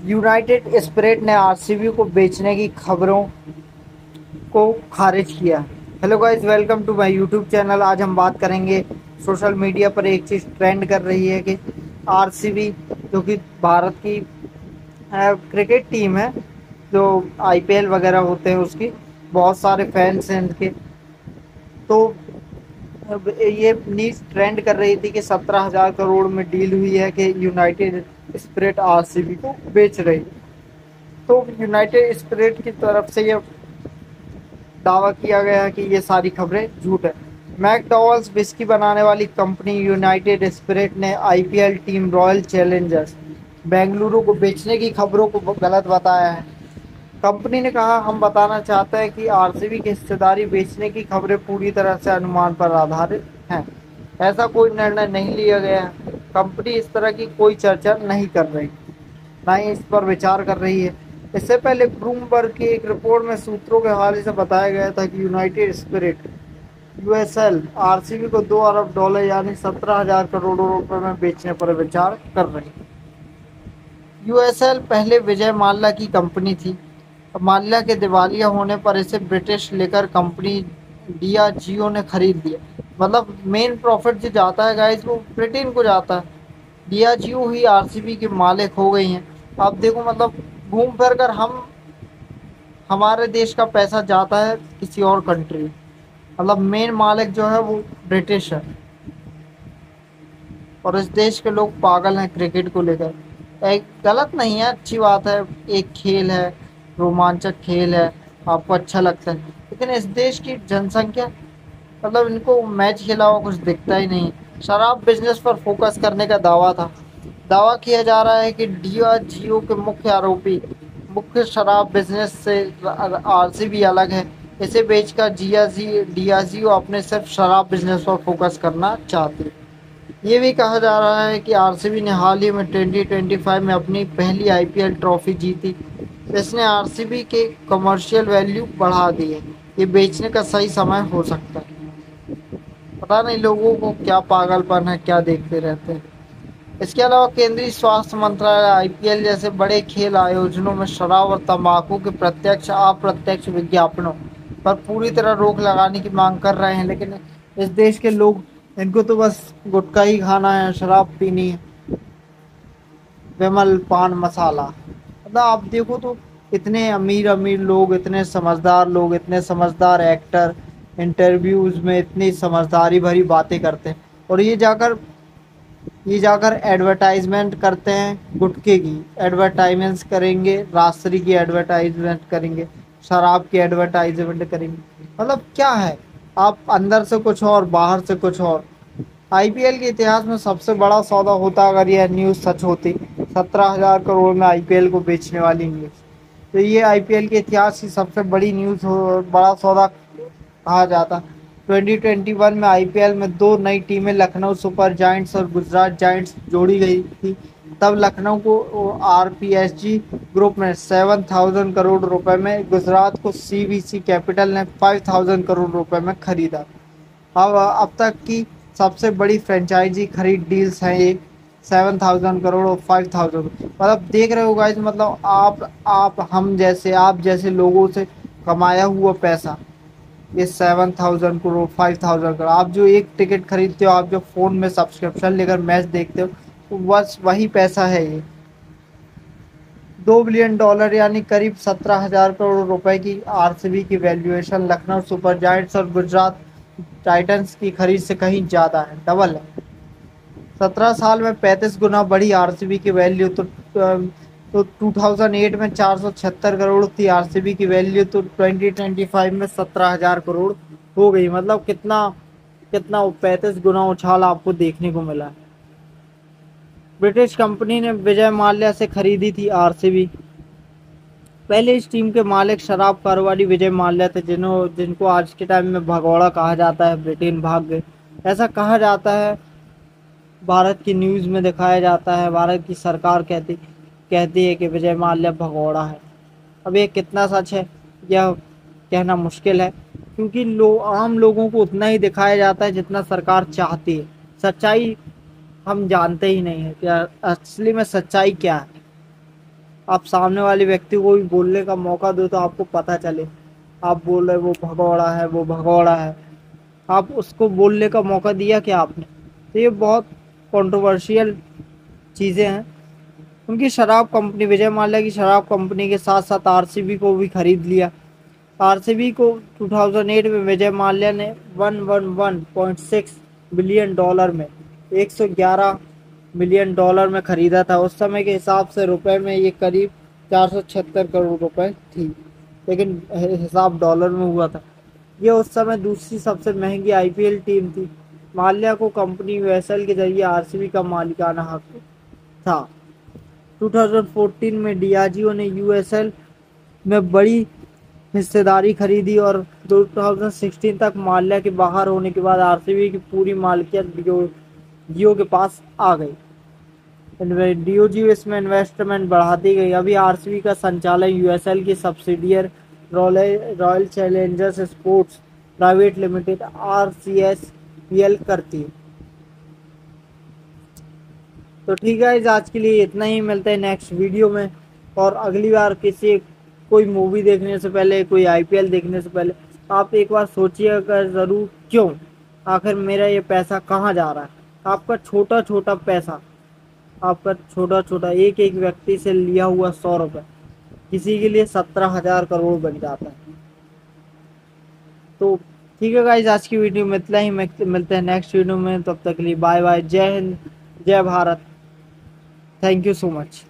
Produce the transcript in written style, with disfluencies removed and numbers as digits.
United spirit ने RCB को बेचने की खबरों को खारिज किया। Hello guys, welcome to my YouTube channel. आज हम बात करेंगे, सोशल मीडिया पर एक चीज़ ट्रेंड कर रही है कि आरसीबी जो कि भारत की क्रिकेट टीम है, जो आईपीएल वगैरह होते हैं उसकी बहुत सारे फैंस हैं इनके। तो अब ये न्यूज़ ट्रेंड कर रही थी कि 17,000 करोड़ में डील हुई है कि यूनाइटेड स्पिरिट आरसीबी को बेच रही। तो यूनाइटेड स्पिरिट की तरफ से ये दावा किया गया कि ये सारी खबरें झूठ है। मैकडॉवल्स विस्की बनाने वाली कंपनी यूनाइटेड स्पिरिट ने IPL team royal Challengers Bengaluru को बेचने की खबरों को गलत बताया है। कंपनी ने कहा, हम बताना चाहते हैं कि आरसीबी की हिस्सेदारी बेचने की खबरें पूरी तरह से अनुमान पर आधारित हैं। ऐसा कोई निर्णय नहीं लिया गया है। कंपनी इस तरह की कोई चर्चा नहीं कर रही, ना ही इस पर विचार कर रही है। इससे पहले ब्लूमबर्ग की एक रिपोर्ट में सूत्रों के हवाले से बताया गया था कि यूनाइटेड स्पिरिट यूएसएल आरसीबी को $2 अरब यानी 17,000 करोड़ रुपए में बेचने पर विचार कर रही है। यूएसएल पहले विजय माल्या की कंपनी थी। माल्या के दिवालिया होने पर इसे ब्रिटिश लिकर कंपनी डियाजियो ने खरीद लिया। मतलब मेन प्रॉफिट जो जाता है गाइस, वो ब्रिटेन को जाता है। डियाजियो ही आरसीबी की मालिक हो गई हैं। अब देखो, मतलब घूम फिर कर हमारे देश का पैसा जाता है किसी और कंट्री। मतलब मेन मालिक जो है वो ब्रिटिश है, और इस देश के लोग पागल हैं क्रिकेट को लेकर। एक गलत नहीं है, अच्छी बात है, एक खेल है, रोमांचक खेल है, आपको अच्छा लगता है। लेकिन इस देश की जनसंख्या, मतलब इनको मैच के अलावा कुछ दिखता ही नहीं। शराब बिजनेस पर फोकस करने का दावा किया जा रहा है कि डियाजियो के मुख्य शराब बिजनेस से आरसीबी अलग है। इसे बेचकर डियाजियो अपने सिर्फ शराब बिजनेस पर फोकस करना चाहती है। ये भी कहा जा रहा है कि आरसीबी ने हाल ही में 2025 में अपनी पहली आईपीएल ट्रॉफी जीती। इसने आरसीबी के कमर्शियल वैल्यू बढ़ा दी है। ये बेचने का सही समय हो सकता है। पता नहीं लोगों को क्या पागलपन है, क्या देखते रहते हैं। इसके अलावा केंद्रीय स्वास्थ्य मंत्रालय आईपीएल जैसे बड़े खेल आयोजनों में शराब और तंबाकू के प्रत्यक्ष अप्रत्यक्ष विज्ञापनों पर पूरी तरह रोक लगाने की मांग कर रहे हैं। लेकिन इस देश के लोग, इनको तो बस गुटखा ही खाना है, शराब पीनी है, विमल पान मसाला। मतलब आप देखो तो इतने अमीर अमीर लोग, इतने समझदार लोग, इतने समझदार एक्टर इंटरव्यूज में इतनी समझदारी भरी बातें करते हैं, और ये जाकर एडवर्टाइजमेंट करते हैं। गुटखे की एडवर्टाइजमेंट करेंगे, राजश्री की एडवर्टाइजमेंट करेंगे, शराब की एडवर्टाइजमेंट करेंगे। मतलब क्या है, आप अंदर से कुछ और बाहर से कुछ और। आईपीएल के इतिहास में सबसे बड़ा सौदा होता अगर यह न्यूज़ सच होती, 17,000 करोड़ में आईपीएल को बेचने वाली न्यूज़, तो ये आईपीएल के इतिहास की सबसे बड़ी न्यूज़ हो, बड़ा सौदा कहा जाता। 2021 में आईपीएल में दो नई टीमें लखनऊ सुपर जायंट्स और गुजरात जायंट्स जोड़ी गई थी। तब लखनऊ को आरपीएसजी ग्रुप ने 7,000 करोड़ रुपए में, गुजरात को सीवीसी कैपिटल ने 5,000 करोड़ रुपए में खरीदा। अब तक की सबसे बड़ी फ्रेंचाइजी खरीद डील्स हैं ये, 7,000 करोड़ और 5,000। मतलब देख रहे हो गाइस, मतलब आप जैसे लोगों से कमाया हुआ पैसा, ये 7,000 करोड़, 5,000 करोड़। आप जो एक टिकट खरीदते हो, आप जो फोन में सब्सक्रिप्शन लेकर मैच देखते हो, तो बस वही पैसा है ये। $2 बिलियन यानी करीब 17,000 करोड़ रुपए की आरसीबी की वैल्यूएशन लखनऊ सुपर जायंट्स और गुजरात टाइटंस की खरीद से कहीं ज्यादा है, डबल है। 17 साल में 35 गुना बढ़ी आरसीबी की वैल्यू। तो 2008 में 476 करोड़ थी आरसीबी की वैल्यू, तो 2025 में 17,000 करोड़ हो गई। मतलब कितना कितना 35 गुना उछाल आपको देखने को मिला है। ब्रिटिश कंपनी ने विजय माल्या से खरीदी थी आरसीबी। पहले इस टीम के मालिक शराब कारोबारी विजय माल्या थे, जिनको आज के टाइम में भगौड़ा कहा जाता है, ब्रिटेन भाग गए ऐसा कहा जाता है। भारत की न्यूज़ में दिखाया जाता है, भारत की सरकार कहती है कि विजय माल्या भगौड़ा है। अब ये कितना सच है, यह कहना मुश्किल है, क्योंकि आम लोगों को उतना ही दिखाया जाता है जितना सरकार चाहती है। सच्चाई हम जानते ही नहीं है कि असली में सच्चाई क्या है। आप सामने वाले व्यक्ति को भी बोलने का मौका दो तो आपको पता चले। आप बोल रहे वो भगौड़ा है, वो भगौड़ा है, आप उसको बोलने का मौका दिया क्या आपने? तो ये बहुत कंट्रोवर्शियल चीज़ें हैं। उनकी शराब कंपनी, विजय माल्या की शराब कंपनी के साथ साथ आरसीबी को भी खरीद लिया। आरसीबी को 2008 में विजय माल्या ने 111.6 बिलियन डॉलर में, 111 मिलियन डॉलर में खरीदा था। उस समय के हिसाब से रुपए में ये करीब 476 करोड़ रुपए थी, लेकिन हिसाब डॉलर में हुआ था। ये उस समय दूसरी सबसे महंगी आईपीएल टीम थी। माल्या को कंपनी यूएसएल के जरिए आरसीबी का मालिकाना हक था। 2014 में डियाजियो ने यूएसएल में बड़ी हिस्सेदारी खरीदी और 2016 तक माल्या के बाहर होने के बाद आरसीबी की पूरी मालिकियत जियो के पास आ गई। डियोजियो इसमें इन्वेस्टमेंट बढ़ाती गई। अभी आरसीबी का संचालन यूएसएल की सब्सिडियर रॉयल चैलेंजर्स स्पोर्ट्स प्राइवेट लिमिटेड आरसीएसपीएल करती है। तो ठीक है, आज के लिए इतना ही। मिलते हैं नेक्स्ट वीडियो में। और अगली बार कोई मूवी देखने से पहले, कोई आईपीएल देखने से पहले आप एक बार सोचिएगा ज़रूर, क्यों, आखिर मेरा ये पैसा कहाँ जा रहा है। आपका छोटा छोटा पैसा, आपका छोटा छोटा एक एक व्यक्ति से लिया हुआ 100 रुपये किसी के लिए 17,000 करोड़ बन जाता है। तो ठीक है गाइज, आज की वीडियो में इतना ही। मिलते हैं नेक्स्ट वीडियो में। तब तक के लिए बाय बाय। जय हिंद, जय Bharat. Thank you so much.